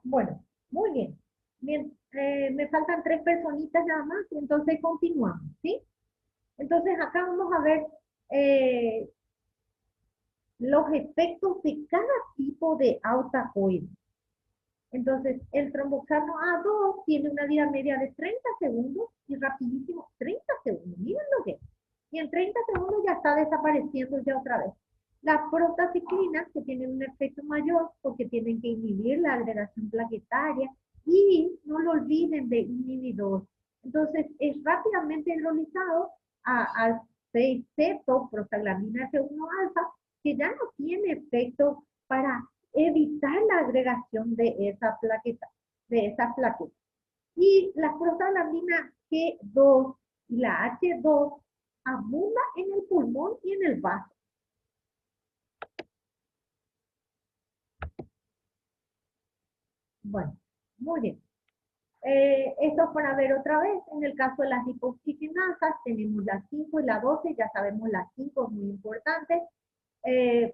Bueno, muy bien. Bien, me faltan tres personitas nada más y entonces continuamos, ¿sí? Entonces acá vamos a ver eh, los efectos de cada tipo de autacoide. Entonces, el tromboxano A2 tiene una vida media de 30 segundos y rapidísimo, 30 segundos, miren lo que es. Y en 30 segundos ya está desapareciendo ya otra vez. Las prostaciclinas que tienen un efecto mayor porque tienen que inhibir la agregación plaquetaria y no lo olviden de inhibidor. Entonces, es rápidamente hidrolizado al 6-ceto, prostaglandina F1 alfa, que ya no tiene efecto para evitar la agregación de esa plaqueta, de esas plaquetas. Y la prostaglandina G2 y la H2 abunda en el pulmón y en el vaso. Bueno, muy bien. Esto es para ver otra vez. En el caso de las lipoxigenasas, tenemos la 5 y la 12. Ya sabemos la 5 es muy importante.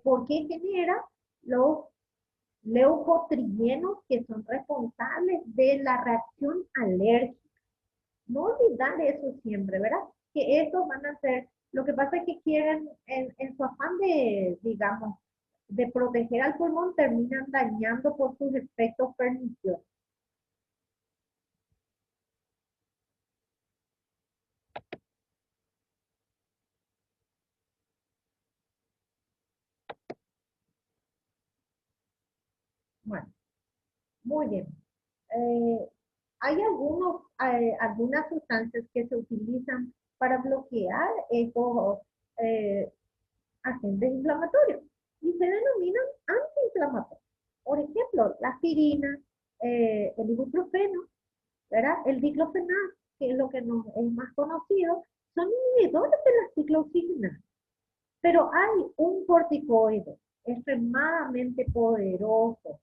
Porque genera los leucotrienos que son responsables de la reacción alérgica. No olvidar eso siempre, ¿verdad? Que estos van a ser, lo que pasa es que quieren, en su afán de, digamos, de proteger al pulmón, terminan dañando por sus efectos perniciosos. Bueno, muy bien. Eh, hay algunas sustancias que se utilizan para bloquear estos eh, agentes inflamatorios y se denominan antiinflamatorios. Por ejemplo, la aspirina, el ibuprofeno, ¿verdad? El diclofenac, que es lo que nos es más conocido, son inhibidores de la ciclooxigenasa. Pero hay un corticoide extremadamente poderoso,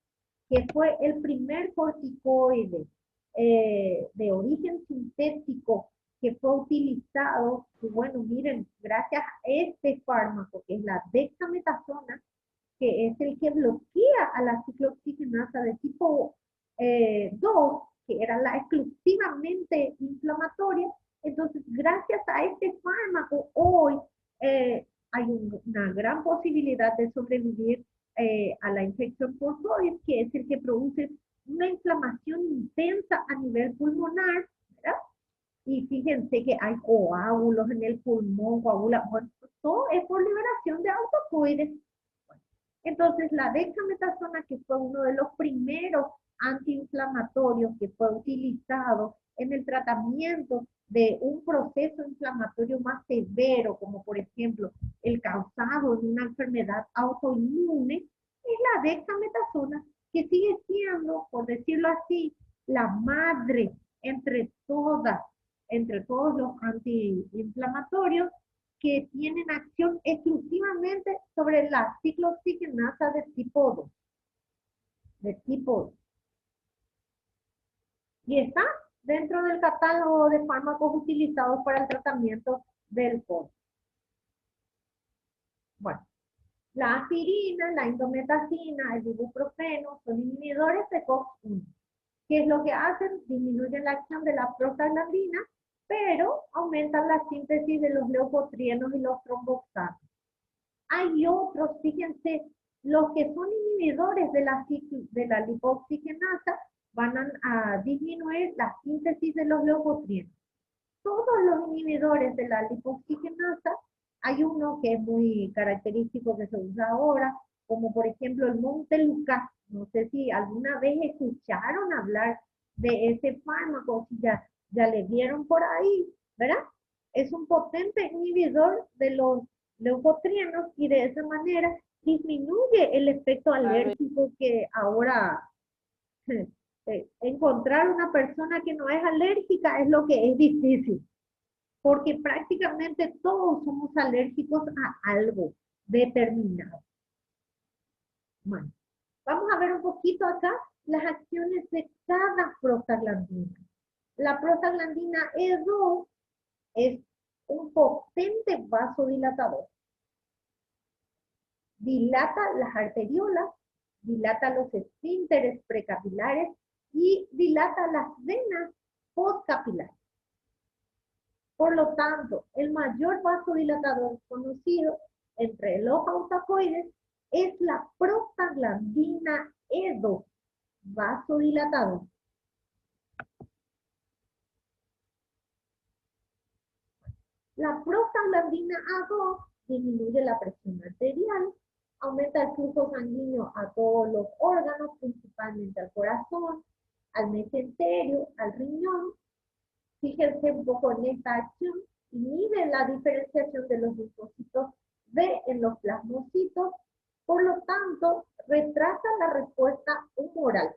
que fue el primer corticoide de origen sintético que fue utilizado, y bueno, miren, gracias a este fármaco, que es la dexametasona, que es el que bloquea a la ciclooxigenasa de tipo 2, que era la exclusivamente inflamatoria. Entonces, gracias a este fármaco, hoy hay una gran posibilidad de sobrevivir a la infección por COVID, que es el que produce una inflamación intensa a nivel pulmonar, ¿verdad? Y fíjense que hay coágulos en el pulmón, bueno, todo es por liberación de autocoides. Entonces, la dexametasona, que fue uno de los primeros antiinflamatorios que fue utilizado en el tratamiento de un proceso inflamatorio más severo, como por ejemplo el causado de una enfermedad autoinmune, es la dexametasona, que sigue siendo, por decirlo así, la madre entre todas, entre todos los antiinflamatorios que tienen acción exclusivamente sobre la ciclooxigenasa de tipo 2, de tipo 2. Y está dentro del catálogo de fármacos utilizados para el tratamiento del COVID. Bueno, la aspirina, la indometacina, el ibuprofeno son inhibidores de COX-1. ¿Qué es lo que hacen? Disminuyen la acción de la prostaglandina, pero aumentan la síntesis de los leucotrienos y los tromboxanos. Hay otros, fíjense, los que son inhibidores de la lipoxigenasa van a disminuir la síntesis de los leucotrienos. Todos los inhibidores de la lipoxigenasa, hay uno que es muy característico que se usa ahora, como por ejemplo el Montelukast. No sé si alguna vez escucharon hablar de ese fármaco, si ya le vieron por ahí, ¿verdad? Es un potente inhibidor de los leucotrienos y de esa manera disminuye el efecto alérgico que ahora encontrar una persona que no es alérgica es lo que es difícil, porque prácticamente todos somos alérgicos a algo determinado. Bueno, vamos a ver un poquito acá las acciones de cada prostaglandina. La prostaglandina E2 es un potente vasodilatador. Dilata las arteriolas, dilata los esfínteres precapilares y dilata las venas postcapilares. Por lo tanto, el mayor vasodilatador conocido entre los autacoides es la prostaglandina E2, vasodilatador. La prostaglandina A2 disminuye la presión arterial, aumenta el flujo sanguíneo a todos los órganos, principalmente al corazón, al mesenterio, al riñón. Fíjense un poco en esta acción, inhibe la diferenciación de los linfocitos B en los plasmocitos, por lo tanto, retrasa la respuesta humoral.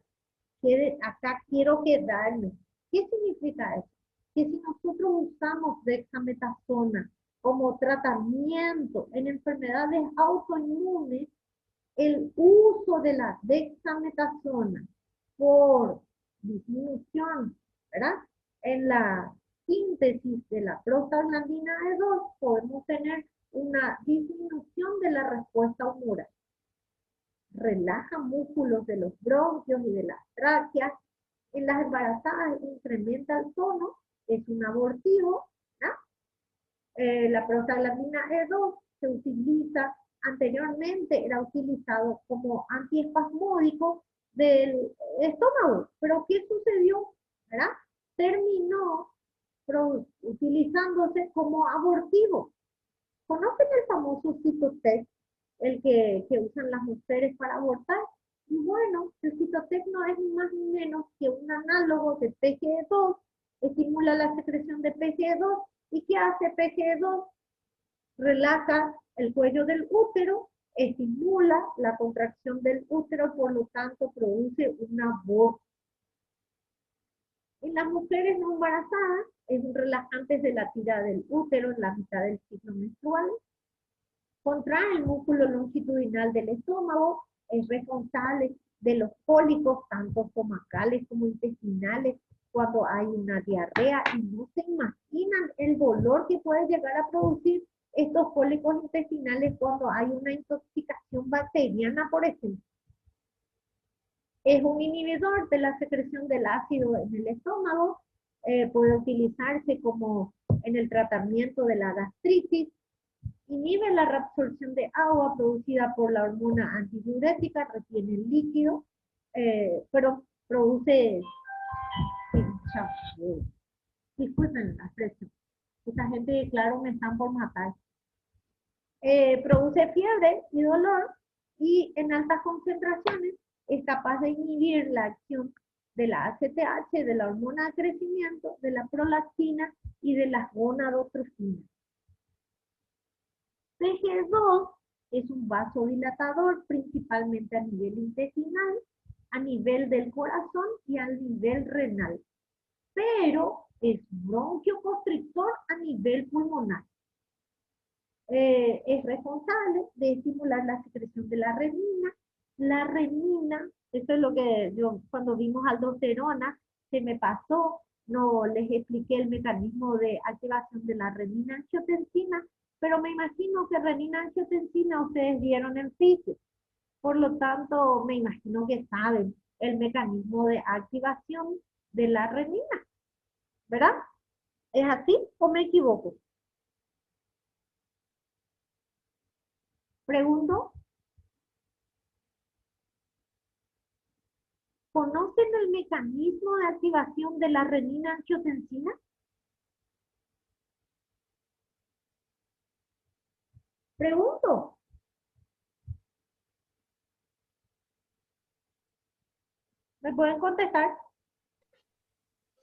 Acá quiero quedarme. ¿Qué significa eso? Que si nosotros usamos dexametasona como tratamiento en enfermedades autoinmunes, el uso de la dexametasona por disminución, ¿verdad? En la síntesis de la prostaglandina E2 podemos tener una disminución de la respuesta humoral. Relaja músculos de los bronquios y de las tráqueas. En las embarazadas incrementa el tono, es un abortivo, ¿no? La prostaglandina E2 se utiliza, anteriormente era utilizado como antiespasmódico del estómago, pero ¿qué sucedió? ¿Verdad? Terminó utilizándose como abortivo. ¿Conocen el famoso Cytotec, el que usan las mujeres para abortar? Y bueno, el Cytotec no es ni más ni menos que un análogo de PGE2, estimula la secreción de PGE2. ¿Y qué hace PGE2? Relaja el cuello del útero, estimula la contracción del útero, por lo tanto produce un aborto. En las mujeres no embarazadas es un relajante de la tira del útero en la mitad del ciclo menstrual. Contrae el músculo longitudinal del estómago, es responsable de los cólicos, tanto estomacales como intestinales, cuando hay una diarrea, y no se imaginan el dolor que puede llegar a producir estos cólicos intestinales cuando hay una intoxicación bacteriana, por ejemplo. Es un inhibidor de la secreción del ácido en el estómago, puede utilizarse como en el tratamiento de la gastritis, inhibe la reabsorción de agua producida por la hormona antidiurética, retiene el líquido, pero produce... Disculpen la expresión. Esta gente, claro, me están por matar. Produce fiebre y dolor, y en altas concentraciones es capaz de inhibir la acción de la ACTH, de la hormona de crecimiento, de la prolactina y de las gonadotrofinas. PGE2 es un vasodilatador principalmente a nivel intestinal, a nivel del corazón y a nivel renal, pero es bronquioconstrictor a nivel pulmonar. Es responsable de estimular la secreción de la renina. La renina, eso es lo que yo cuando vimos aldosterona, se me pasó, no les expliqué el mecanismo de activación de la renina-angiotensina, pero me imagino que renina-angiotensina ustedes vieron en física, por lo tanto me imagino que saben el mecanismo de activación de la renina, ¿verdad? ¿Es así o me equivoco? Pregunto. ¿Conocen el mecanismo de activación de la renina-angiotensina? Pregunto. ¿Me pueden contestar?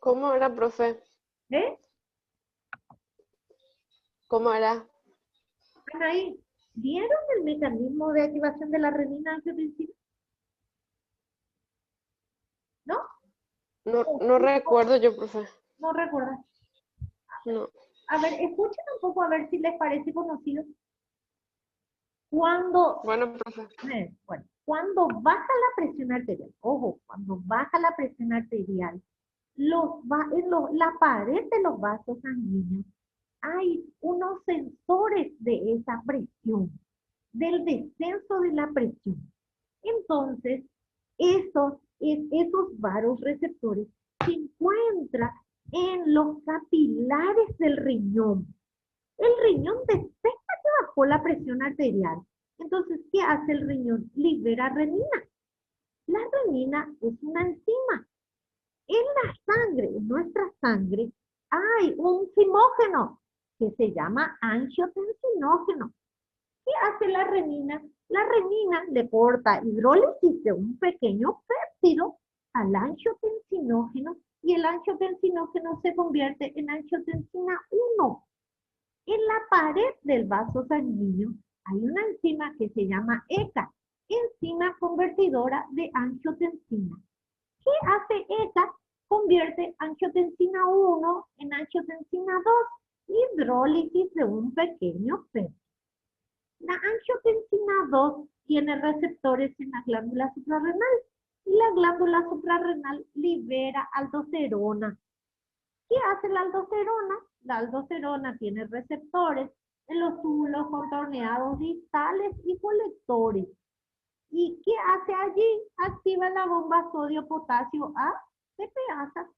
¿Cómo era, profe? ¿Eh? ¿Cómo era? Anaí, ¿vieron el mecanismo de activación de la renina-angiotensina? ¿No? No recuerdo yo, profe. No recuerdan. No. A ver, escuchen un poco a ver si les parece conocido. Cuando, Bueno, profe. bueno, cuando baja la presión arterial, ojo, cuando baja la presión arterial, la pared de los vasos sanguíneos hay unos sensores de esa presión, del descenso de la presión. Entonces, esos vasoreceptores se encuentran en los capilares del riñón. El riñón detecta que bajó la presión arterial. Entonces, ¿qué hace el riñón? Libera renina. La renina es una enzima. En la sangre, en nuestra sangre, hay un fimógeno que se llama angiotensinógeno. ¿Qué hace la renina? La renina le porta hidrólisis de un pequeño péptido al angiotensinógeno y el angiotensinógeno se convierte en angiotensina 1. En la pared del vaso sanguíneo hay una enzima que se llama ECA, enzima convertidora de angiotensina. ¿Qué hace ECA? Convierte angiotensina 1 en angiotensina 2, hidrólisis de un pequeño péptido. La angiotensina 2 tiene receptores en la glándula suprarrenal y la glándula suprarrenal libera aldosterona. ¿Qué hace la aldosterona? La aldosterona tiene receptores en los túbulos contorneados distales y colectores. ¿Y qué hace allí? Activa la bomba sodio-potasio ATPasa.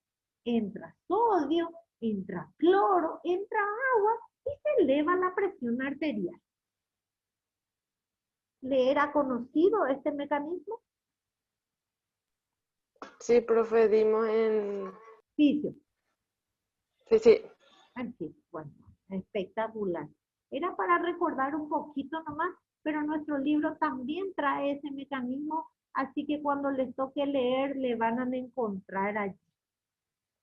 Entra sodio, entra cloro, entra agua y se eleva la presión arterial. ¿Le era conocido este mecanismo? Sí, profe, dimos en... Fisio. Sí. Así, bueno, espectacular. Era para recordar un poquito nomás, pero nuestro libro también trae ese mecanismo, así que cuando les toque leer, le van a encontrar allí.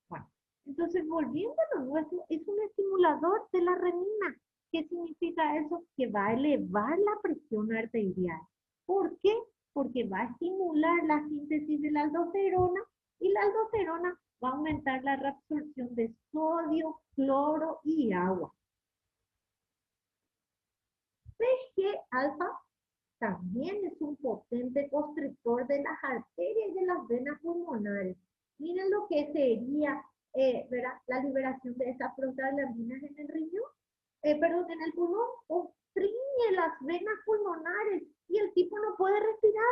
Bueno, entonces volviendo a lo nuestro, es un estimulador de la renina. ¿Qué significa eso? Que va a elevar la presión arterial. ¿Por qué? Porque va a estimular la síntesis de la aldosterona y la aldosterona va a aumentar la reabsorción de sodio, cloro y agua. PG-alfa también es un potente constrictor de las arterias y de las venas pulmonares. Miren lo que sería ¿verdad? La liberación de esas prostaglandinas en el riñón, en el pulmón, oprime las venas pulmonares y el tipo no puede respirar.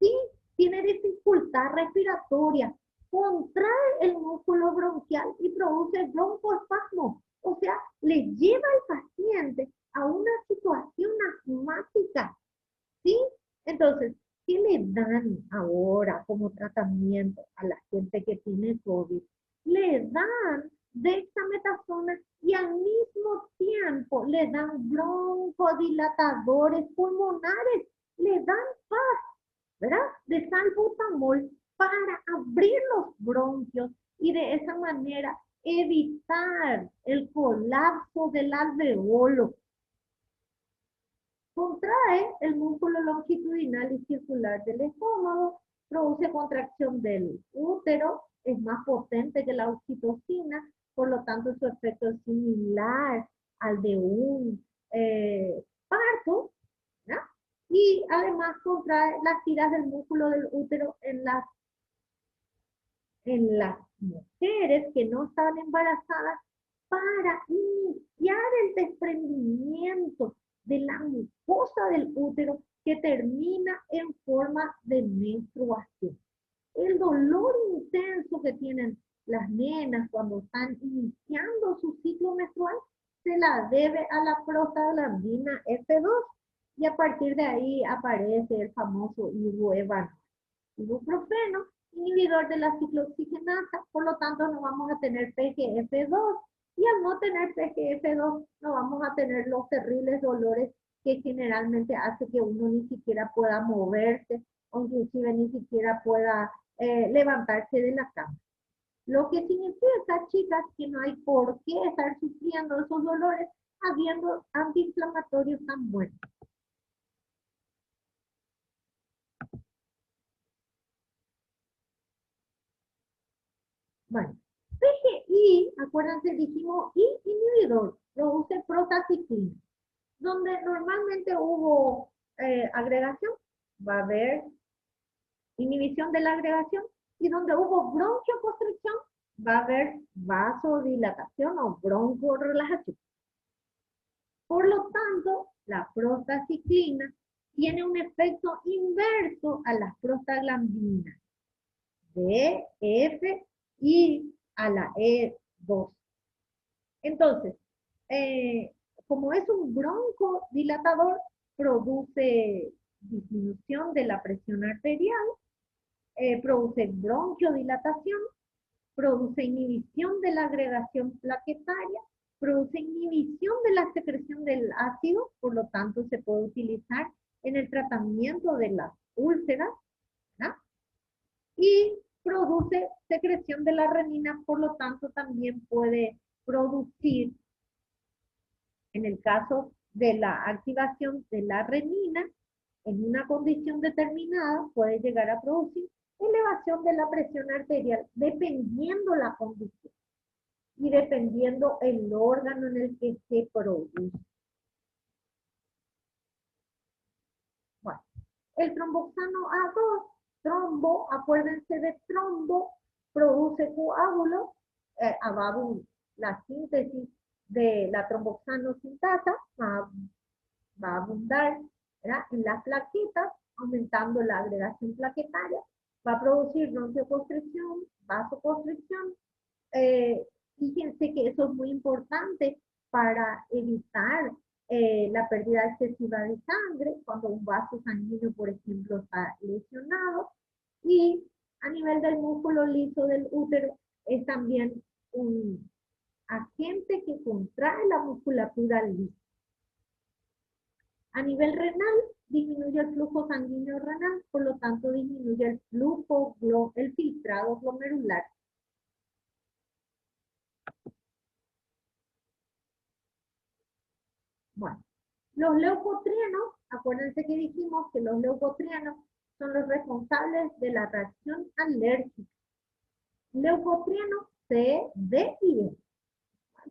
Sí, tiene dificultad respiratoria, contrae el músculo bronquial y produce broncoespasmo. O sea, le lleva al paciente a una situación asmática. ¿Sí? Entonces, ¿qué le dan ahora como tratamiento a la gente que tiene COVID? Le dan dexametasona y al mismo tiempo le dan broncodilatadores pulmonares, le dan paz, ¿verdad? De salbutamol para abrir los bronquios y de esa manera evitar el colapso del alveolo. Contrae el músculo longitudinal y circular del estómago, produce contracción del útero, es más potente que la oxitocina, por lo tanto su efecto es similar al de un parto, ¿no? Y además contrae las tiras del músculo del útero en las mujeres que no están embarazadas para iniciar el desprendimiento de la mucosa del útero que termina en forma de menstruación. El dolor intenso que tienen las nenas cuando están iniciando su ciclo menstrual se la debe a la prostaglandina F2 y a partir de ahí aparece el famoso ibuprofeno, inhibidor de la ciclooxigenasa, por lo tanto no vamos a tener PGF2 y al no tener PGF2 no vamos a tener los terribles dolores que generalmente hace que uno ni siquiera pueda moverse o inclusive ni siquiera pueda levantarse de la cama. Lo que significa, chicas, que no hay por qué estar sufriendo esos dolores habiendo antiinflamatorios tan buenos. Bueno, PGI, acuérdense, dijimos I inhibidor, produce prostaciclina. Donde normalmente hubo agregación, va a haber inhibición de la agregación, y donde hubo bronquioconstricción, va a haber vasodilatación o broncorelajación. Por lo tanto, la prostaciclina tiene un efecto inverso a las prostaglandinas D, F y a la E2. Entonces, como es un broncodilatador, produce disminución de la presión arterial, produce bronquiodilatación, produce inhibición de la agregación plaquetaria, produce inhibición de la secreción del ácido, por lo tanto se puede utilizar en el tratamiento de las úlceras, ¿verdad? Y produce secreción de la renina, por lo tanto también puede producir, en el caso de la activación de la renina, en una condición determinada puede llegar a producir elevación de la presión arterial, dependiendo la condición y dependiendo el órgano en el que se produce. Bueno, el tromboxano A2, trombo, acuérdense de trombo, produce coágulos, la síntesis de la tromboxano sintasa va a abundar, ¿verdad?, en las plaquetas, aumentando la agregación plaquetaria, va a producir bronquioconstricción, vasoconstricción. Fíjense que eso es muy importante para evitar la pérdida excesiva de sangre cuando un vaso sanguíneo, por ejemplo, está lesionado. Y a nivel del músculo liso del útero es también un agente que contrae la musculatura lisa. A nivel renal, disminuye el flujo sanguíneo renal, por lo tanto disminuye el flujo, el filtrado glomerular. Bueno, los leucotrienos, acuérdense que dijimos que los leucotrienos son los responsables de la reacción alérgica. Leucotrienos C, D y E.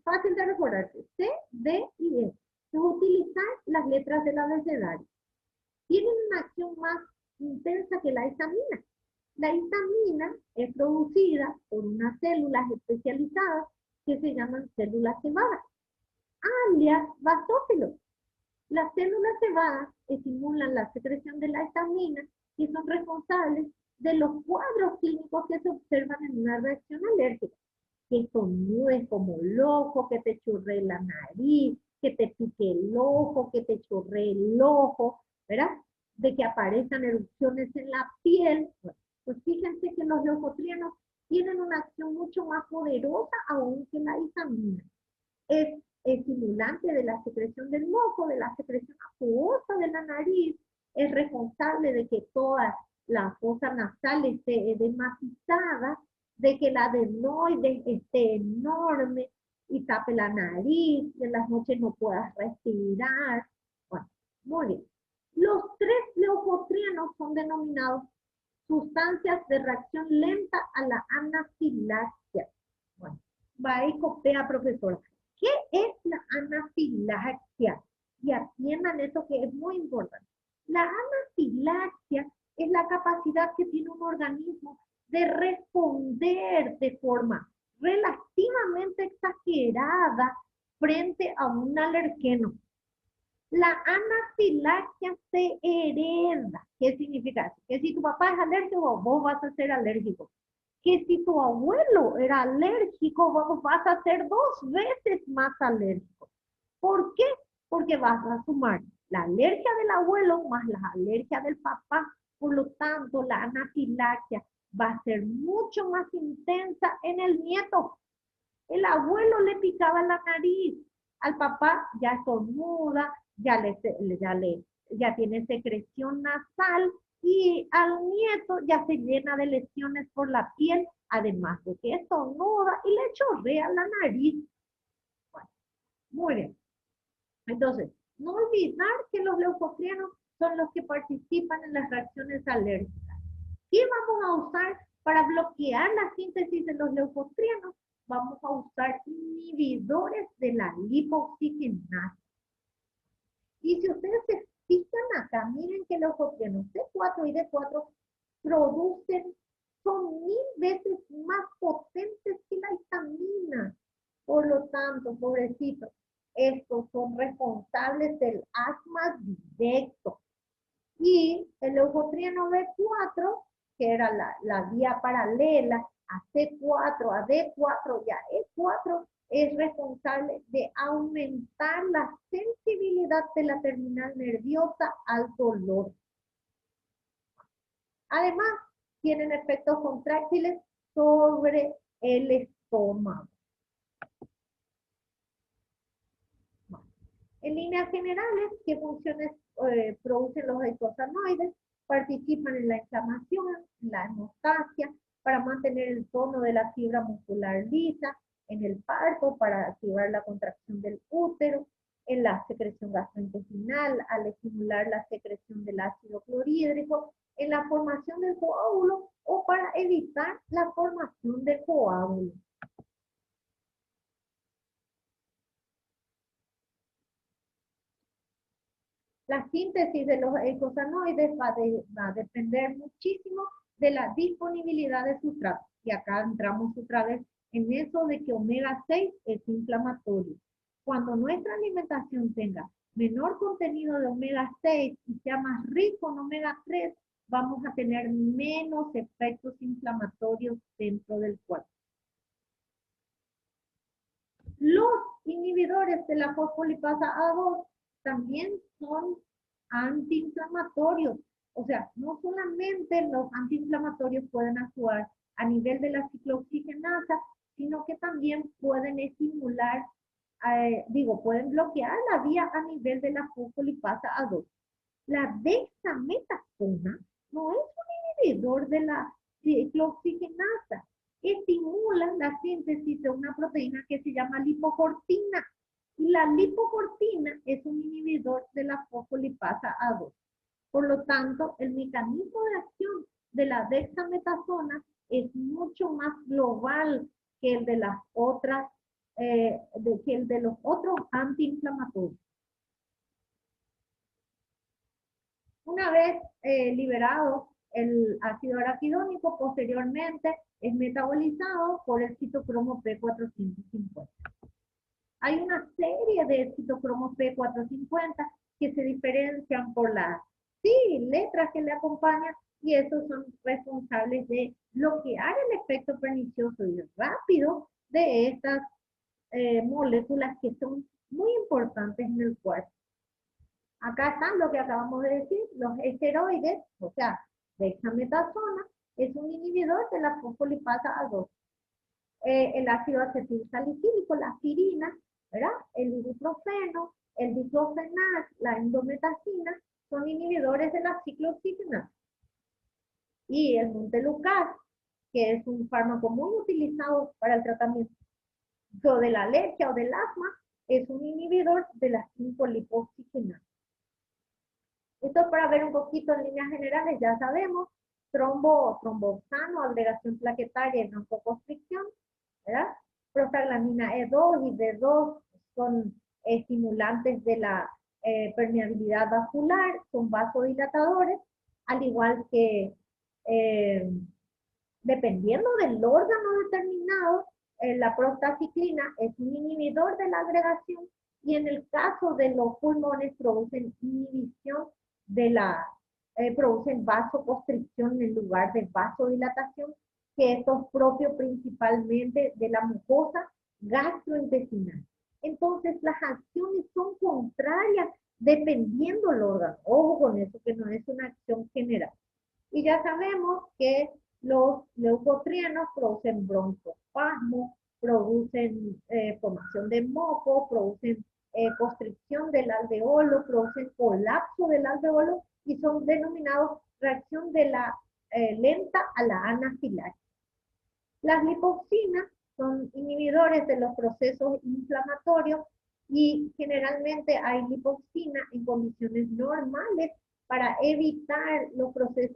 Fácil de recordarse, C, D y E. Se utilizan las letras del abecedario. Tienen una acción más intensa que la histamina. La histamina es producida por unas células especializadas que se llaman células cebadas, alias basófilos. Las células cebadas estimulan la secreción de la histamina y son responsables de los cuadros clínicos que se observan en una reacción alérgica. Que estornudes como loco, que te chorree la nariz, que te pique el ojo, que te chorree el ojo, ¿verdad? De que aparezcan erupciones en la piel. Bueno, pues fíjense que los leucotrienos tienen una acción mucho más poderosa aún que la histamina. Es estimulante de la secreción del moco, de la secreción acuosa de la nariz, es responsable de que toda la fosa nasal esté edemacizada, de que la adenoide esté enorme y tape la nariz, y en las noches no puedas respirar. Bueno, muy bien. Los tres leucotrienos son denominados sustancias de reacción lenta a la anafilaxia. Bueno, va y copia, profesora. ¿Qué es la anafilaxia? Y atiendan eso que es muy importante. La anafilaxia es la capacidad que tiene un organismo de responder de forma relativamente exagerada frente a un alergeno. La anafilaxia se hereda. ¿Qué significa eso? Que si tu papá es alérgico, vos vas a ser alérgico. Que si tu abuelo era alérgico, vos vas a ser 2 veces más alérgico. ¿Por qué? Porque vas a sumar la alergia del abuelo más la alergia del papá. Por lo tanto, la anafilaxia va a ser mucho más intensa en el nieto. El abuelo le picaba la nariz, al papá ya estornuda, ya tiene secreción nasal y al nieto ya se llena de lesiones por la piel, además de que estornuda y le chorrea la nariz. Bueno, muy bien. Entonces, no olvidar que los leucotrienos son los que participan en las reacciones alérgicas. ¿Qué vamos a usar para bloquear la síntesis de los leucotrienos? Vamos a usar inhibidores de la lipoxigenasa. Y si ustedes se fijan acá, miren que los leucotrienos C4 y D4 son 1000 veces más potentes que la histamina. Por lo tanto, pobrecitos, estos son responsables del asma directo. Y el leucotrieno B4, que era la vía paralela a C4, a D4 y a E4, es responsable de aumentar la sensibilidad de la terminal nerviosa al dolor. Además, tienen efectos contráctiles sobre el estómago. En líneas generales, ¿qué funciones producen los eicosanoides? Participan en la inflamación, en la hemostasia, para mantener el tono de la fibra muscular lisa, en el parto, para activar la contracción del útero, en la secreción gastrointestinal, al estimular la secreción del ácido clorhídrico, en la formación del coágulo o para evitar la formación del coágulo. La síntesis de los eicosanoides va a depender muchísimo de la disponibilidad de sustratos. Y acá entramos otra vez en eso de que omega 6 es inflamatorio. Cuando nuestra alimentación tenga menor contenido de omega 6 y sea más rico en omega 3, vamos a tener menos efectos inflamatorios dentro del cuerpo. Los inhibidores de la fosfolipasa A2 también son antiinflamatorios. O sea, no solamente los antiinflamatorios pueden actuar a nivel de la ciclooxigenasa, sino que también pueden estimular, pueden bloquear la vía a nivel de la fosfolipasa A2. La dexametasona no es un inhibidor de la ciclooxigenasa, estimula la síntesis de una proteína que se llama lipocortina. Y la lipocortina es un inhibidor de la fosfolipasa A2. Por lo tanto, el mecanismo de acción de la dexametasona es mucho más global que el de las otras, que el de los otros antiinflamatorios. Una vez liberado el ácido araquidónico, posteriormente es metabolizado por el citocromo P450. Hay una serie de citocromos P450 que se diferencian por las letras que le acompañan, y esos son responsables de bloquear el efecto pernicioso y rápido de estas moléculas que son muy importantes en el cuerpo. Acá están lo que acabamos de decir, los esteroides, o sea, dexametasona, es un inhibidor de la fosfolipasa A2. El ácido acetilsalicílico, la aspirina, ¿verdad? El ibuprofeno, el diclofenac, la endometacina, son inhibidores de la ciclooxigenasa. Y el montelukast, que es un fármaco muy utilizado para el tratamiento de la alergia o del asma, es un inhibidor de la 5-lipoxigenasa. Esto para ver un poquito en líneas generales, ya sabemos, tromboxano, agregación plaquetaria y broncoconstricción, ¿verdad? Prostaglandina E2 y D2 son estimulantes de la permeabilidad vascular, son vasodilatadores, al igual que dependiendo del órgano determinado, la prostaciclina es un inhibidor de la agregación, y en el caso de los pulmones producen inhibición de producen vasoconstricción en lugar de vasodilatación, que esto es propio principalmente de la mucosa gastrointestinal. Entonces, las acciones son contrarias dependiendo del órgano. Ojo con eso, que no es una acción general. Y ya sabemos que los leucotrienos producen broncoespasmo, producen formación de moco, producen constricción del alveolo, producen colapso del alveolo y son denominados reacción de la lenta a la anafilaxis. Las lipoxinas son inhibidores de los procesos inflamatorios y generalmente hay lipoxina en condiciones normales para evitar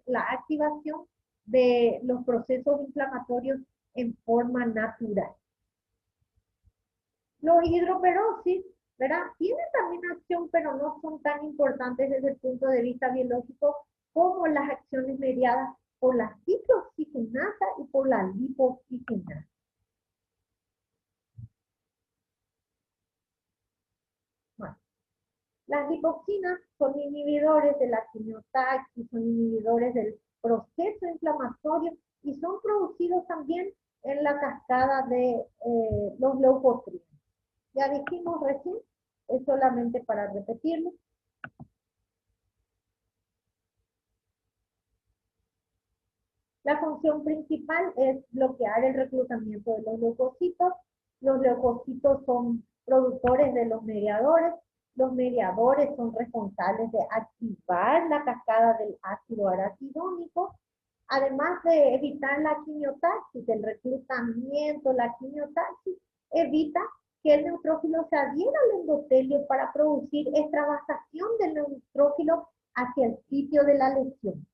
la activación de los procesos inflamatorios en forma natural. Los hidroperoxis, ¿verdad? Tienen también acción, pero no son tan importantes desde el punto de vista biológico como las acciones mediadas por la ciclooxigenasa y por la lipoxigenasa. Bueno, Las lipoxinas son inhibidores de la quimiotaxis, son inhibidores del proceso inflamatorio y son producidos también en la cascada de los leucotrienes. Ya dijimos recién, es solamente para repetirlo. La función principal es bloquear el reclutamiento de los leucocitos. Los leucocitos son productores de los mediadores. Los mediadores son responsables de activar la cascada del ácido araquidónico, además de evitar la quimiotaxis, el reclutamiento, la quimiotaxis, evita que el neutrófilo se adhiera al endotelio para producir extravasación del neutrófilo hacia el sitio de la lesión.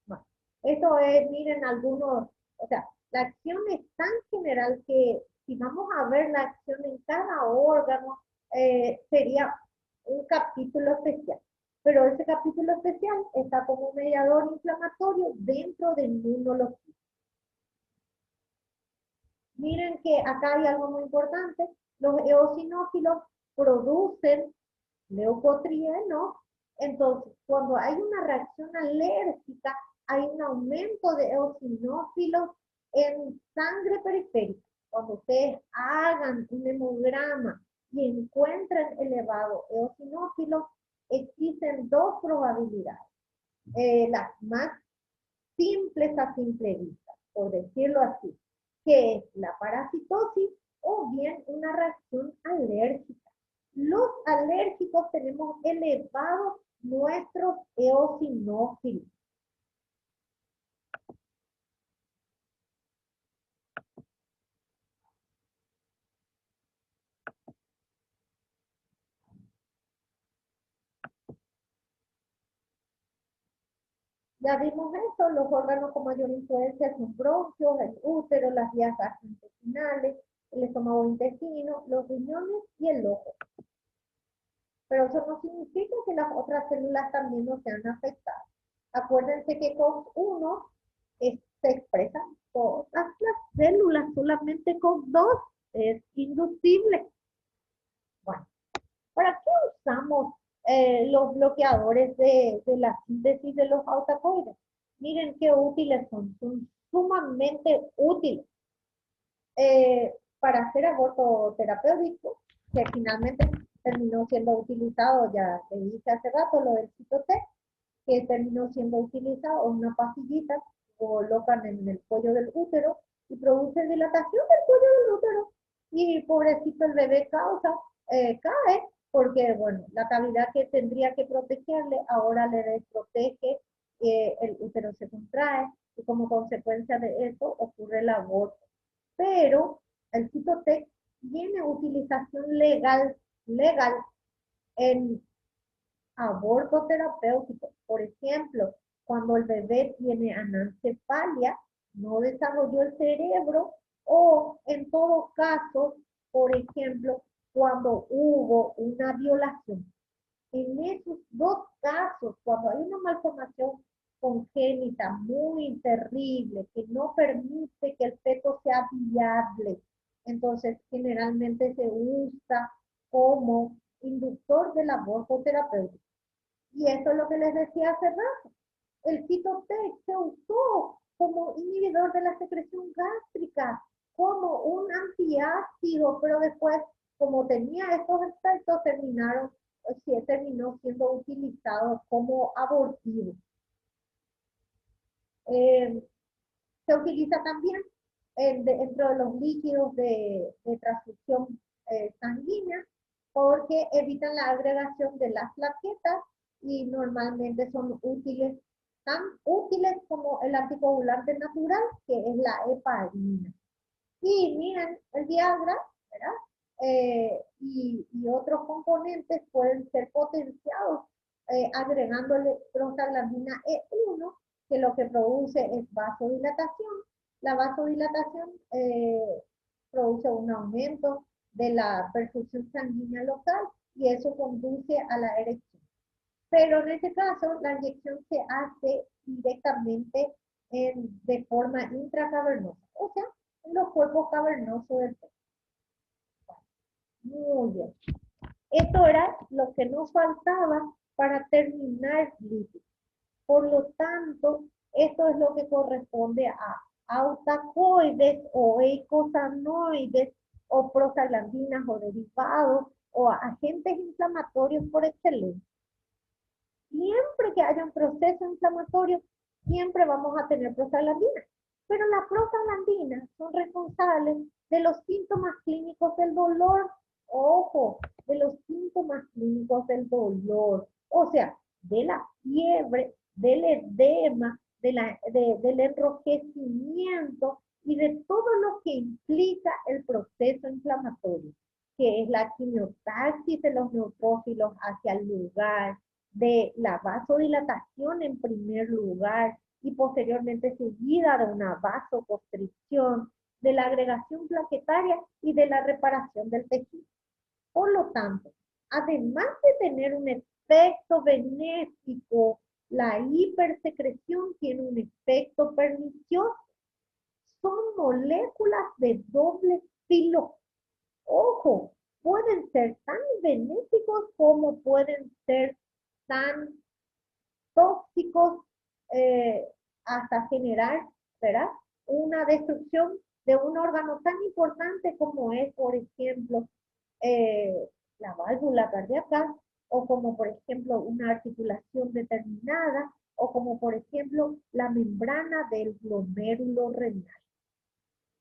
Bueno, esto es, miren, algunos, o sea, la acción es tan general que si vamos a ver la acción en cada órgano, sería un capítulo especial. Pero ese capítulo especial está como mediador inflamatorio dentro de inmunología. Miren que acá hay algo muy importante. Los eosinófilos producen leucotrienos. Entonces, cuando hay una reacción alérgica, hay un aumento de eosinófilos en sangre periférica. Cuando ustedes hagan un hemograma y encuentren elevado eosinófilos, existen dos probabilidades. Las más simples a simple vista, por decirlo así, que es la parasitosis o bien una reacción alérgica. Los alérgicos tenemos elevados nuestros eosinófilos. Ya vimos eso, los órganos con mayor influencia son bronquios, el útero, las vías gastrointestinales, el estómago intestino, los riñones y el ojo. Pero eso no significa que las otras células también no sean afectadas. Acuérdense que con uno se expresan todas las células, solamente con dos es inducible. Bueno, ¿para qué usamos los bloqueadores de la síntesis de los alcaloides? Miren qué útiles son sumamente útiles. Para hacer aborto terapéutico, que finalmente terminó siendo utilizado, ya te dije hace rato, lo del Cytotec, que terminó siendo utilizado, una pastillita, colocan en el cuello del útero y produce dilatación del cuello del útero. Y pobrecito el bebé cae, porque bueno, la cavidad que tendría que protegerle ahora le desprotege, el útero se contrae y como consecuencia de eso ocurre el aborto. Pero el Cytotec tiene utilización legal en aborto terapéutico. Por ejemplo, cuando el bebé tiene anencefalia, no desarrolló el cerebro, o en todo caso, por ejemplo, cuando hubo una violación. En esos dos casos, cuando hay una malformación congénita muy terrible que no permite que el feto sea viable, entonces generalmente se usa como inductor del aborto terapéutico. Y eso es lo que les decía hace rato. El Cytotec se usó como inhibidor de la secreción gástrica, como un antiácido, pero después, como tenía estos efectos, terminó siendo utilizado como abortivo. Se utiliza también dentro de los líquidos de transfusión sanguínea, porque evitan la agregación de las plaquetas y normalmente son útiles, tan útiles como el anticoagulante natural, que es la heparina. Y miren, el Viagra, ¿verdad? Y otros componentes pueden ser potenciados agregándole prostaglandina E1, que lo que produce es vasodilatación. La vasodilatación produce un aumento de la perfusión sanguínea local y eso conduce a la erección. Pero en este caso, la inyección se hace directamente de forma intracavernosa, o sea, en los cuerpos cavernosos del pecho. Muy bien. Esto era lo que nos faltaba para terminar lípidos. Por lo tanto, esto es lo que corresponde a autacoides o eicosanoides o prostaglandinas o derivados o agentes inflamatorios por excelencia. Siempre que haya un proceso inflamatorio, siempre vamos a tener prostaglandinas. Pero las prostaglandinas son responsables de los síntomas clínicos del dolor. Ojo, de los síntomas clínicos del dolor. O sea, de la fiebre, del edema, del enrojecimiento y de todo lo que implica el proceso inflamatorio, que es la quimiotaxis de los neutrófilos hacia el lugar, de la vasodilatación en primer lugar y posteriormente seguida de una vasoconstricción, de la agregación plaquetaria y de la reparación del tejido. Por lo tanto, además de tener un efecto benéfico, la hipersecreción tiene un efecto pernicioso. Son moléculas de doble filo. Ojo, pueden ser tan benéficos como pueden ser tan tóxicos hasta generar, ¿verdad? Una destrucción de un órgano tan importante como es, por ejemplo, la válvula cardíaca, o como por ejemplo una articulación determinada, o como por ejemplo la membrana del glomérulo renal.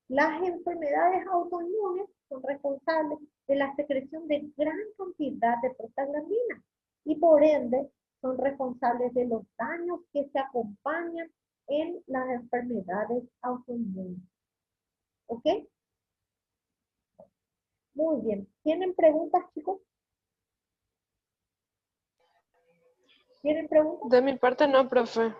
Las enfermedades autoinmunes son responsables de la secreción de gran cantidad de prostaglandinas y por ende son responsables de los daños que se acompañan en las enfermedades autoinmunes. ¿Ok? Muy bien. ¿Tienen preguntas, chicos? ¿Tienen preguntas? De mi parte no, profe.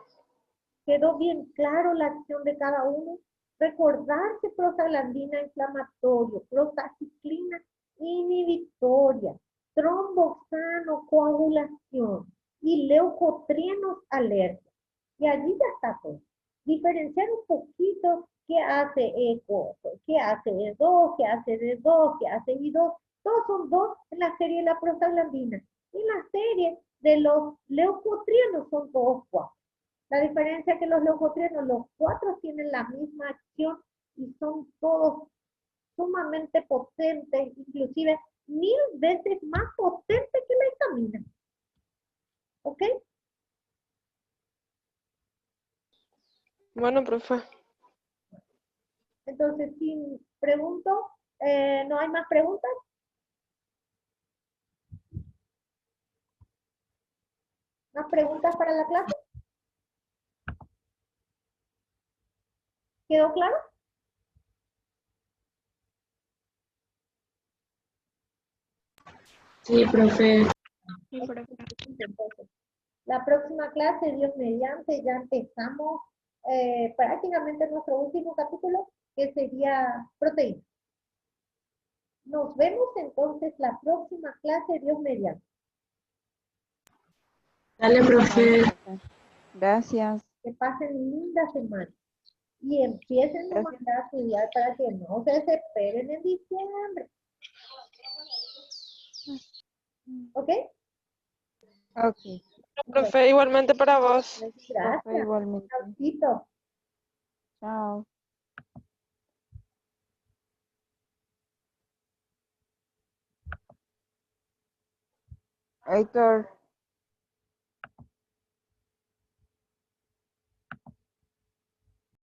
¿Quedó bien claro la acción de cada uno? Recordar que prostaglandina inflamatorio, prostaciclina inhibitoria, tromboxano coagulación y leucotrienos alerta. Y allí ya está todo. Diferenciar un poquito qué hace ECO, qué hace E2, qué hace D2, qué hace I2. Todos son dos en la serie de la prostaglandina. Y en la serie de los leucotrienos son todos cuatro. La diferencia es que los leucotrienos, los cuatro tienen la misma acción y son todos sumamente potentes, inclusive 1000 veces más potentes que la histamina. ¿Ok? Bueno, profe. Entonces, si pregunto, ¿no hay más preguntas? ¿Más preguntas para la clase? ¿Quedó claro? Sí, profe. Entonces, la próxima clase, Dios mediante, ya empezamos prácticamente nuestro último capítulo, que sería proteína. Nos vemos entonces la próxima clase, Dios mediante. Dale, profe. Gracias. Que pasen linda semana. Y empiecen a Gracias. mandar a estudiar para que no se desesperen en diciembre. ¿Ok? Ok. Profe, igualmente para vos. Profe, Gracias. igualmente. Chaucito. Chao. Héctor.